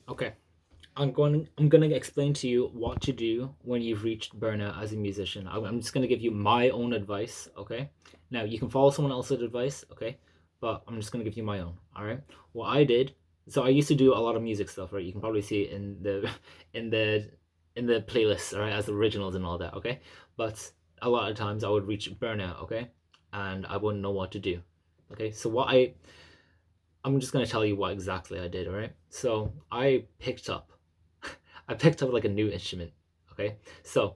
Okay. I'm gonna explain to you what to do when you've reached burnout as a musician. I'm just gonna give you my own advice, okay? Now you can follow someone else's advice, okay? But I'm just gonna give you my own, all right? What I did, so I used to do a lot of music stuff, right? You can probably see it in the in the in the playlist, all right, as originals and all that, okay? But a lot of times I would reach burnout, okay? And I wouldn't know what to do. Okay? I'm just gonna tell you what exactly I did, all right? So I picked up like a new instrument. Okay, so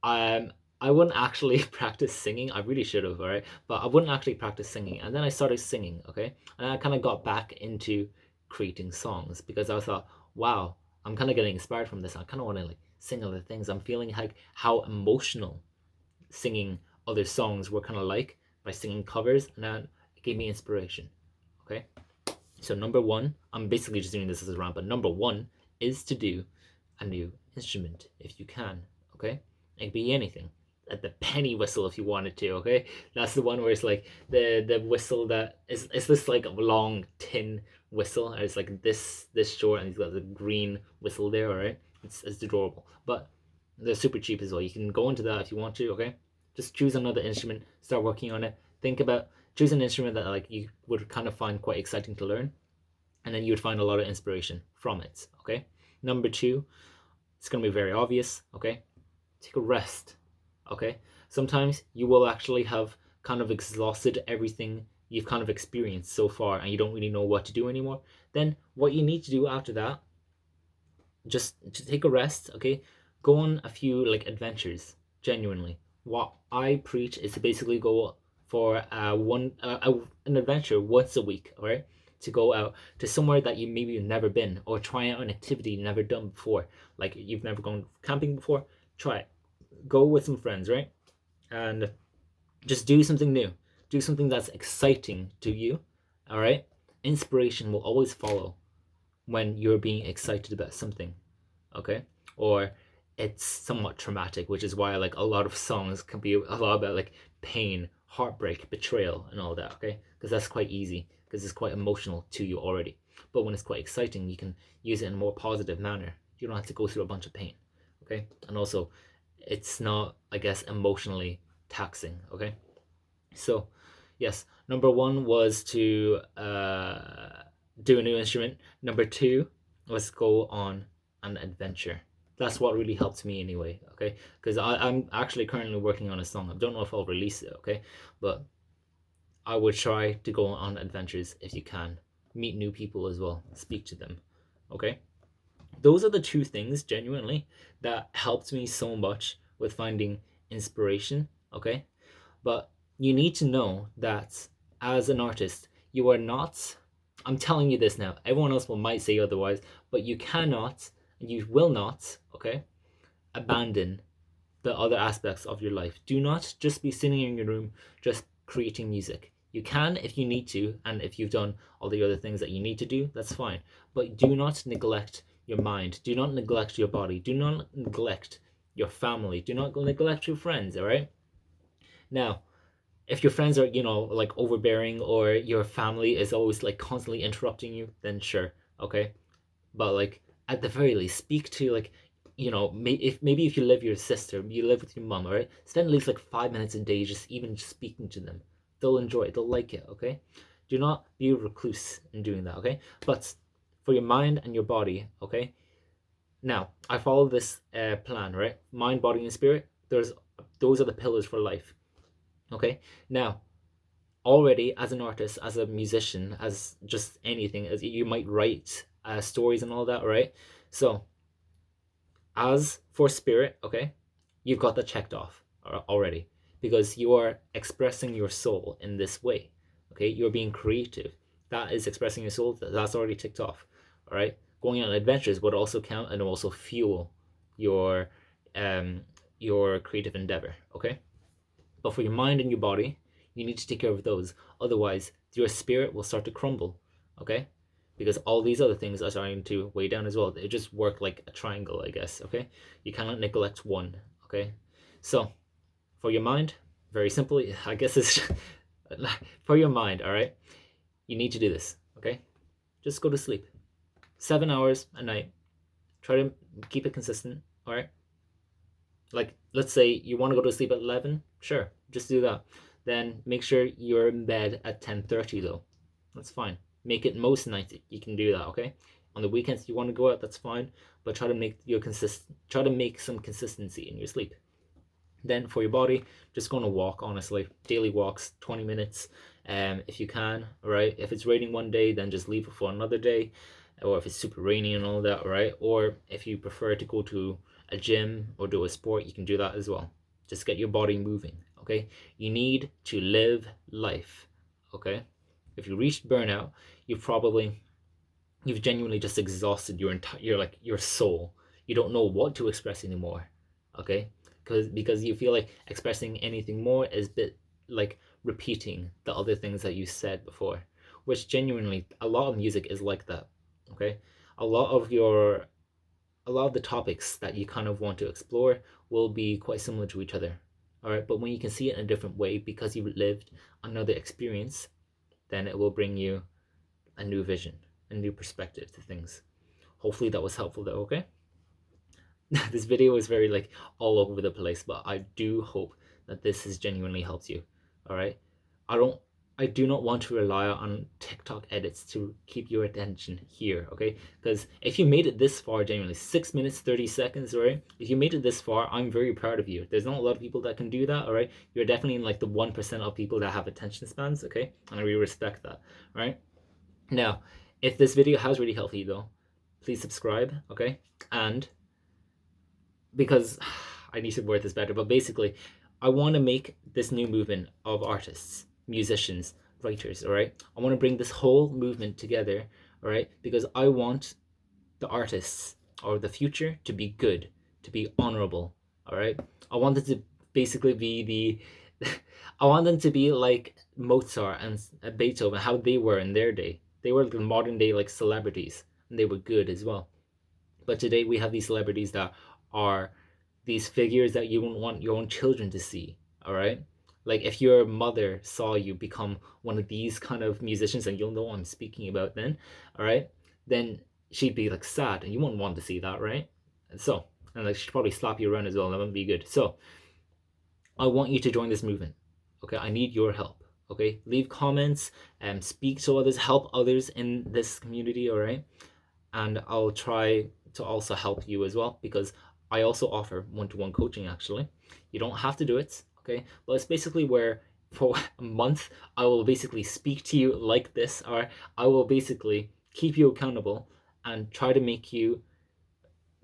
I wouldn't actually practice singing. I really should have, all right, but I wouldn't actually practice singing. And then I started singing. Okay, and I kind of got back into creating songs because I thought, wow, I'm kind of getting inspired from this. I kind of want to like sing other things. I'm feeling like how emotional singing other songs were kind of like by singing covers, and then it gave me inspiration. Okay, so number one, I'm basically just doing this as a rant, but number one is to do a new instrument if you can. Okay, it could be anything. At the penny whistle if you wanted to. Okay, that's the one where it's like the whistle that is it's this like long tin whistle. And it's like this short, and he's got the green whistle there. All right, it's adorable, but they're super cheap as well. You can go into that if you want to. Okay, just choose another instrument, start working on it. Think about choose an instrument that like you would kind of find quite exciting to learn, and then you would find a lot of inspiration from it. Okay. Number two, it's gonna be very obvious. Okay, take a rest. Okay, sometimes you will actually have kind of exhausted everything you've kind of experienced so far, and you don't really know what to do anymore. Then what you need to do after that, just to take a rest. Okay, go on a few like adventures. Genuinely, what I preach is to basically go for an adventure once a week. All right, to go out to somewhere that you maybe you've never been, or try out an activity you've never done before. Like you've never gone camping before, try it. Go with some friends, right? And just do something new. Do something that's exciting to you. All right, inspiration will always follow when you're being excited about something. Okay, or it's somewhat traumatic, which is why like a lot of songs can be a lot about like pain, heartbreak, betrayal, and all that. Okay, because that's quite easy because it's quite emotional to you already. But when it's quite exciting, you can use it in a more positive manner. You don't have to go through a bunch of pain. Okay, and also it's not, I guess, emotionally taxing. Okay, so yes, number one was to do a new instrument. Number two was go on an adventure. That's what really helped me anyway. Okay, because I'm actually currently working on a song. I don't know if I'll release it. Okay, but I would try to go on adventures if you can. Meet new people as well. Speak to them. Okay, those are the two things genuinely that helped me so much with finding inspiration. Okay, but you need to know that as an artist, you are not. I'm telling you this now. Everyone else will might say otherwise, but you cannot and you will not, okay, abandon the other aspects of your life. Do not just be sitting in your room just creating music. You can if you need to, and if you've done all the other things that you need to do, that's fine. But do not neglect your mind. Do not neglect your body. Do not neglect your family. Do not neglect your friends, all right? Now, if your friends are, like overbearing, or your family is always like constantly interrupting you, then sure, okay. But like at the very least, speak to like, if maybe if you live with your sister, you live with your mom, all right, spend at least like 5 minutes a day just speaking to them. They'll enjoy it, they'll like it. Okay, do not be a recluse in doing that. Okay, but for your mind and your body, okay. Now I follow this plan, right? Mind, body, and spirit. Those are the pillars for life. Okay, now already as an artist, as a musician, as just anything, as you might write stories and all that, right? So as for spirit, okay, you've got that checked off already, because you are expressing your soul in this way. Okay, you're being creative. That is expressing your soul. That's already ticked off. All right, going on adventures would also count and also fuel your um your creative endeavor. Okay, but for your mind and your body, you need to take care of those. Otherwise, your spirit will start to crumble. Okay? Because all these other things are starting to weigh down as well. They just work like a triangle, I guess. Okay? You cannot neglect one. Okay? So, for your mind, very simply, I guess it's for your mind, all right? You need to do this. Okay? Just go to sleep. 7 hours a night. Try to keep it consistent, all right? Like, let's say you want to go to sleep at 11, sure, just do that. Then make sure you're in bed at 10:30 though. That's fine. Make it most nights you can do that, okay? On the weekends you want to go out, that's fine, but try to make some consistency in your sleep. Then for your body, just go on a walk, honestly. Daily walks, 20 minutes, if you can, right? If it's raining one day, then just leave it for another day. Or if it's super rainy and all that, right? Or if you prefer to go to a gym or do a sport, you can do that as well. Just get your body moving, okay? You need to live life, okay? If you reach burnout, you've genuinely just exhausted your soul. You don't know what to express anymore, okay? Because you feel like expressing anything more is a bit like repeating the other things that you said before, which genuinely a lot of music is like that, okay? A lot of your a lot of the topics that you kind of want to explore will be quite similar to each other, all right? But when you can see it in a different way because you've lived another experience, then it will bring you a new vision, a new perspective to things. Hopefully that was helpful though, okay? This video is very like all over the place, but I do hope that this has genuinely helped you. All right. I do not want to rely on TikTok edits to keep your attention here, okay? Because if you made it this far, genuinely 6 minutes 30 seconds, right? If you made it this far, I'm very proud of you. There's not a lot of people that can do that, all right? You're definitely in like the 1% of people that have attention spans, okay? And I really respect that, right? Now, if this video has really helped you though, please subscribe, okay? And because I need to word this better, but basically, I want to make this new movement of artists, musicians, writers, all right? I want to bring this whole movement together, all right? Because I want the artists or the future to be good, to be honorable, all right? I want them to basically be I want them to be like Mozart and Beethoven, how they were in their day. They were the modern day like celebrities, and they were good as well. But today we have these celebrities that are these figures that you wouldn't want your own children to see. All right. Like if your mother saw you become one of these kind of musicians, and you'll know what I'm speaking about then, all right, then she'd be like sad and you wouldn't want to see that, right? And like she'd probably slap you around as well. That wouldn't be good. So I want you to join this movement. Okay. I need your help. Okay. Leave comments and speak to others, help others in this community. All right. And I'll try to also help you as well, because I also offer one-to-one coaching actually. You don't have to do it, okay? But it's basically where for a month I will basically speak to you like this, or I will basically keep you accountable and try to make you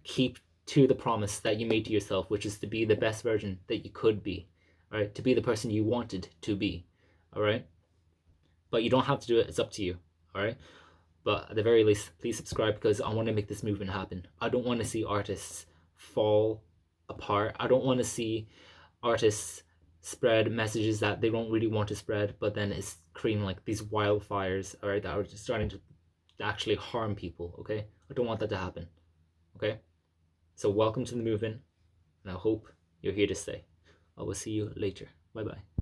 keep to the promise that you made to yourself, which is to be the best version that you could be, all right? To be the person you wanted to be, all right? But you don't have to do it, it's up to you, all right? But at the very least, please subscribe, because I want to make this movement happen. I don't want to see artists fall apart. I don't want to see artists spread messages that they don't really want to spread, but then it's creating like these wildfires, all right, that are just starting to actually harm people, okay? I don't want that to happen, okay? So welcome to the movement, and I hope you're here to stay. I will see you later. Bye-bye.